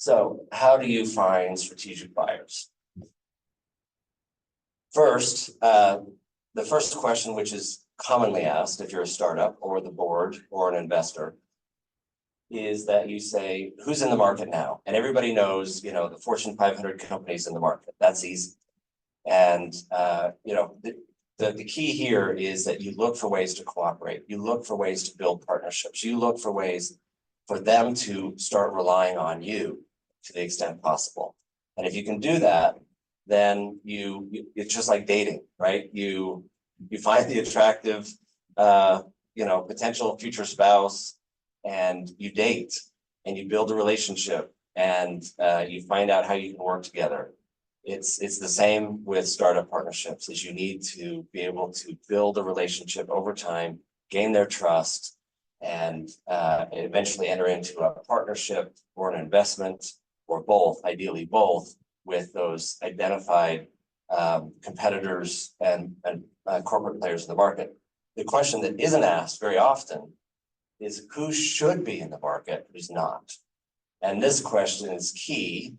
So how do you find strategic buyers? First, the first question, which is commonly asked if you're a startup or the board or an investor, is that you say, who's in the market now? And everybody knows, the Fortune 500 companies in the market. That's easy. And, the key here is that you look for ways to cooperate. You look for ways to build partnerships. You look for ways for them to start relying on you to the extent possible. And if you can do that, then it's just like dating, right? You find the attractive, potential future spouse, and you date and you build a relationship, and you find out how you can work together. It's the same with startup partnerships, is you need to be able to build a relationship over time, gain their trust, and eventually enter into a partnership or an investment, or both, ideally both, with those identified competitors and corporate players in the market. The question that isn't asked very often is who should be in the market, who's not. And this question is key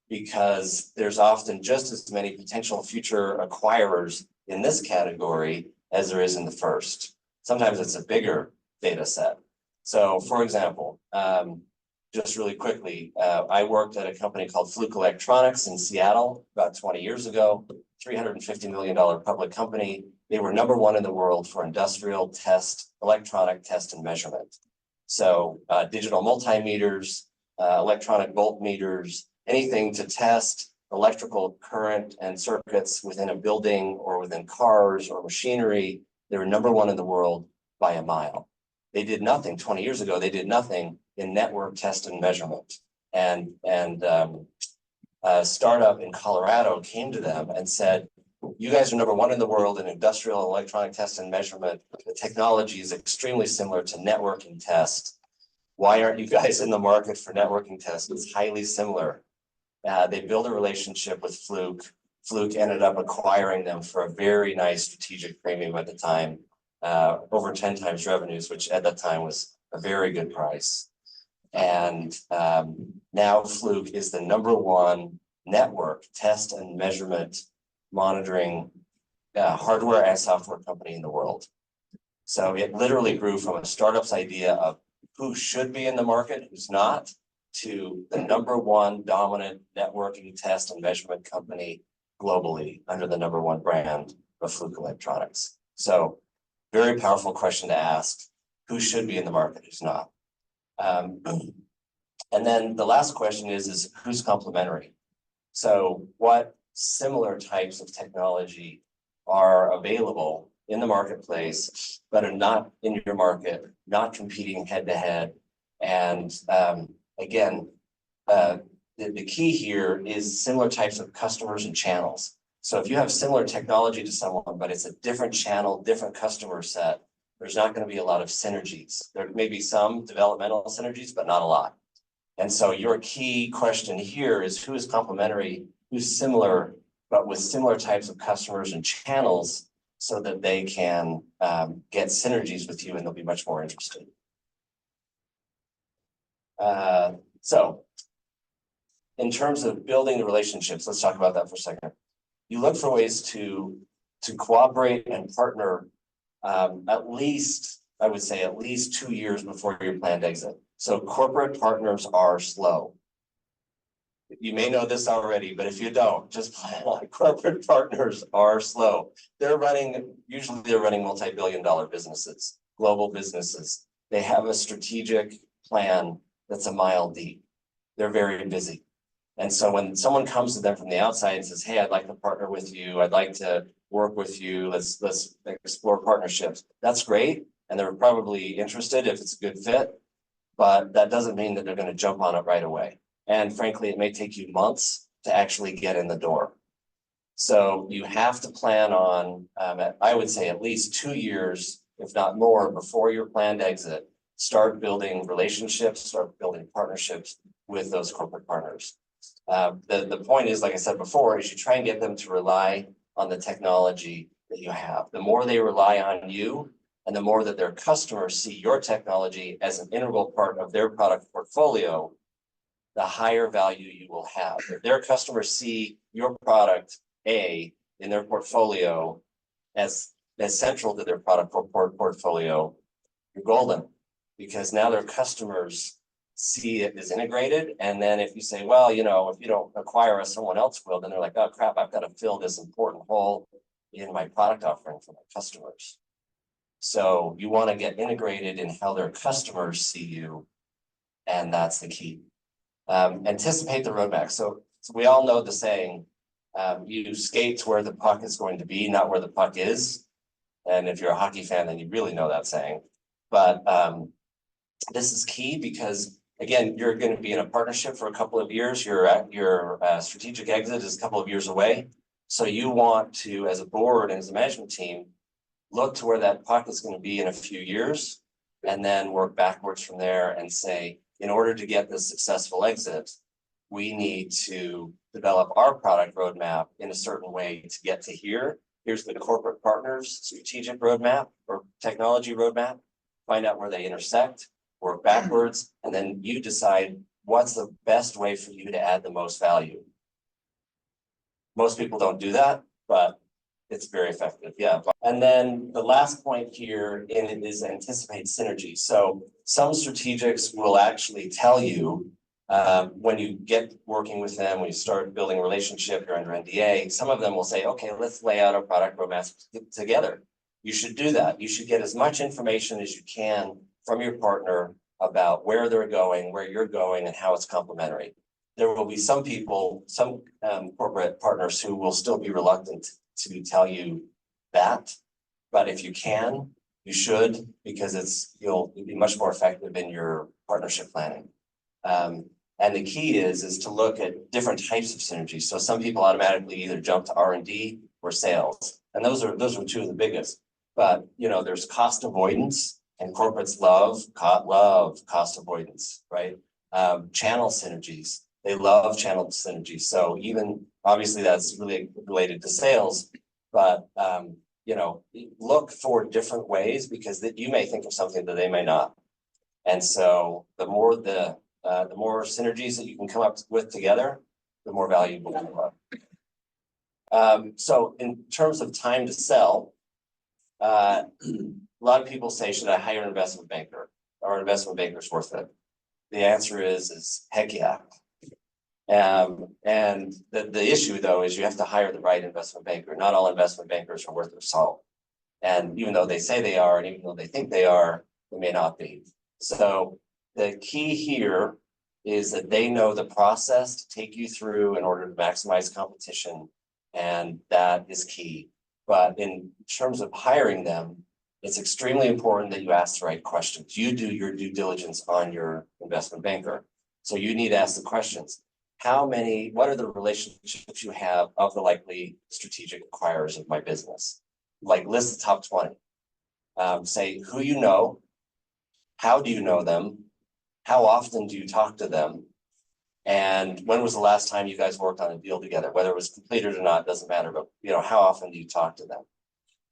because there's often just as many potential future acquirers in this category as there is in the first. Sometimes it's a bigger data set. So for example, just really quickly, I worked at a company called Fluke Electronics in Seattle about 20 years ago, $350 million public company. They were #1 in the world for industrial test, electronic test and measurement. So digital multimeters, electronic voltmeters, anything to test electrical current and circuits within a building or within cars or machinery. They were #1 in the world by a mile. They did nothing 20 years ago. They did nothing in network test and measurement. And a startup in Colorado came to them and said, you guys are #1 in the world in industrial electronic test and measurement. The technology is extremely similar to networking test. Why aren't you guys in the market for networking test? It's highly similar. They built a relationship with Fluke. Fluke ended up acquiring them for a very nice strategic premium at the time, over 10 times revenues, which at that time was a very good price. And now Fluke is the #1 network test and measurement monitoring hardware and software company in the world. So it literally grew from a startup's idea of who should be in the market, who's not, to the #1 dominant networking test and measurement company globally under the #1 brand of Fluke Electronics. So very powerful question to ask, who should be in the market, who's not. And then the last question is who's complementary? So what similar types of technology are available in the marketplace, but are not in your market, not competing head to head? And again, the key here is similar types of customers and channels. So if you have similar technology to someone, but it's a different channel, different customer set, there's not going to be a lot of synergies. There may be some developmental synergies, but not a lot. And so your key question here is who is complementary, who's similar, but with similar types of customers and channels so that they can get synergies with you and they'll be much more interested. So in terms of building the relationships, let's talk about that for a second. You look for ways to cooperate and partner at least 2 years before your planned exit. So corporate partners are slow. You may know this already, but if you don't, just plan on corporate partners are slow. Usually they're running multi-billion-dollar businesses, global businesses. They have a strategic plan that's a mile deep. They're very busy. And so when someone comes to them from the outside and says, hey, I'd like to partner with you, I'd like to work with you, let's explore partnerships, that's great. And they're probably interested if it's a good fit, but that doesn't mean that they're going to jump on it right away. And frankly, it may take you months to actually get in the door. So you have to plan on, I would say at least 2 years, if not more, before your planned exit, start building relationships, start building partnerships with those corporate partners. The point is, like I said before, is you try and get them to rely on the technology that you have. The more they rely on you, and the more that their customers see your technology as an integral part of their product portfolio, the higher value you will have. If their customers see your product A in their portfolio as central to their product portfolio, you're golden, because now their customers see it as integrated. And then if you say, well, you know, if you don't acquire us, someone else will, then they're like, oh crap, I've got to fill this important hole in my product offering for my customers. So you want to get integrated in how their customers see you, and that's the key. Anticipate the roadmap. So we all know the saying, you skate to where the puck is going to be, not where the puck is. And if you're a hockey fan, then you really know that saying. But this is key because, again, you're going to be in a partnership for a couple of years. Your strategic exit is a couple of years away. So you want to, as a board and as a management team, look to where that puck is going to be in a few years, and then work backwards from there and say, in order to get this successful exit, we need to develop our product roadmap in a certain way to get to here. Here's the corporate partners strategic roadmap or technology roadmap. Find out where they intersect, work backwards, and then you decide what's the best way for you to add the most value. Most people don't do that, but it's very effective. Yeah. And then the last point here in it is anticipate synergy. So some strategics will actually tell you when you get working with them, when you start building a relationship, you're under NDA, some of them will say, okay, let's lay out a product roadmap together. You should do that. You should get as much information as you can from your partner about where they're going, where you're going, and how it's complementary. There will be some people, some corporate partners who will still be reluctant to tell you that, but if you can, you should, because you'll be much more effective in your partnership planning. And the key is to look at different types of synergies. So some people automatically either jump to R&D or sales, and those are two of the biggest. But you know, there's cost avoidance, and corporates love cost avoidance, right? Channel synergies. They love channel synergies. So even obviously that's really related to sales, but you know, look for different ways, because you may think of something that they may not. And so the more synergies that you can come up with together, the more valuable you are. So in terms of time to sell, a lot of people say, should I hire an investment banker? Are investment bankers worth it? The answer is heck yeah. And the issue though is you have to hire the right investment banker. Not all investment bankers are worth their salt. And even though they say they are, and even though they think they are, they may not be. So the key here is that they know the process to take you through in order to maximize competition. And that is key. But in terms of hiring them, it's extremely important that you ask the right questions. You do your due diligence on your investment banker. So you need to ask the questions. What are the relationships you have of the likely strategic acquirers of my business? Like list the top 20. Say who you know, how do you know them, how often do you talk to them, and when was the last time you guys worked on a deal together? Whether it was completed or not, doesn't matter, but you know, how often do you talk to them?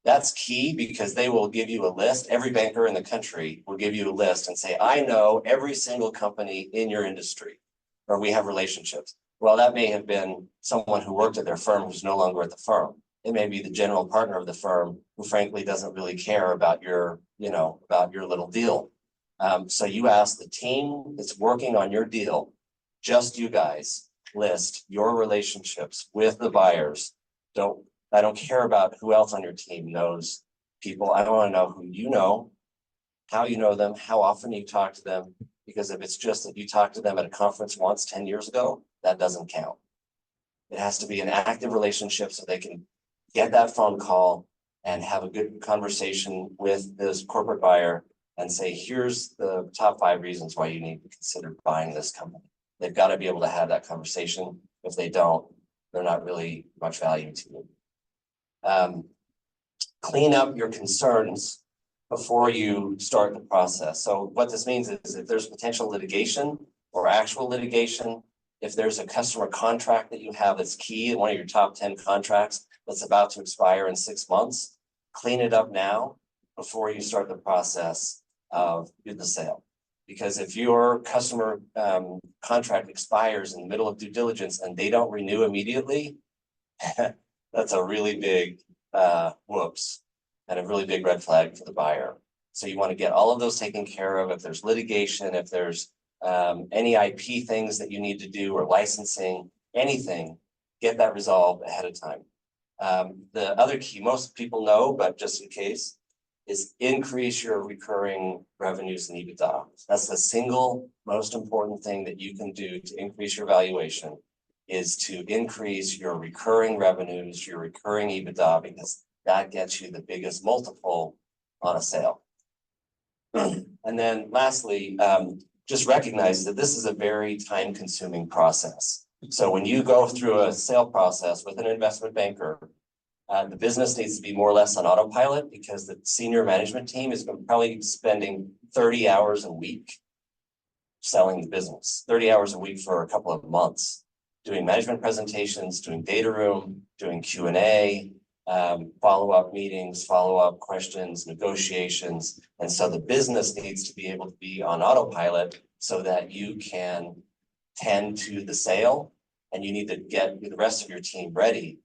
That's key, because they will give you a list. Every banker in the country will give you a list and say, I know every single company in your industry, or we have relationships. Well, that may have been someone who worked at their firm who's no longer at the firm. It may be the general partner of the firm who frankly doesn't really care about your little deal. So you ask the team that's working on your deal, just you guys, list your relationships with the buyers. I don't care about who else on your team knows people. I want to know who you know, how you know them, how often you talk to them, because if it's just that you talked to them at a conference once 10 years ago, that doesn't count. It has to be an active relationship so they can get that phone call and have a good conversation with this corporate buyer and say, here's the top 5 reasons why you need to consider buying this company. They've got to be able to have that conversation. If they don't, they're not really much value to you. Clean up your concerns before you start the process. So what this means is if there's potential litigation or actual litigation, if there's a customer contract that you have that's key, one of your top 10 contracts that's about to expire in 6 months, clean it up now before you start the process of the sale. Because if your customer contract expires in the middle of due diligence and they don't renew immediately, that's a really big whoops and a really big red flag for the buyer. So you want to get all of those taken care of. If there's litigation, if there's any IP things that you need to do or licensing, anything, get that resolved ahead of time. The other key, most people know, but just in case, is increase your recurring revenues and EBITDA. That's the single most important thing that you can do to increase your valuation, is to increase your recurring revenues, your recurring EBITDA, because that gets you the biggest multiple on a sale. And then lastly, just recognize that this is a very time-consuming process. So when you go through a sale process with an investment banker, the business needs to be more or less on autopilot, because the senior management team is probably spending 30 hours a week selling the business, 30 hours a week for a couple of months, doing management presentations, doing data room, doing Q&A, follow-up meetings, follow-up questions, negotiations. And so the business needs to be able to be on autopilot so that you can tend to the sale, and you need to get the rest of your team ready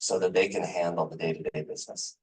so that they can handle the day-to-day business.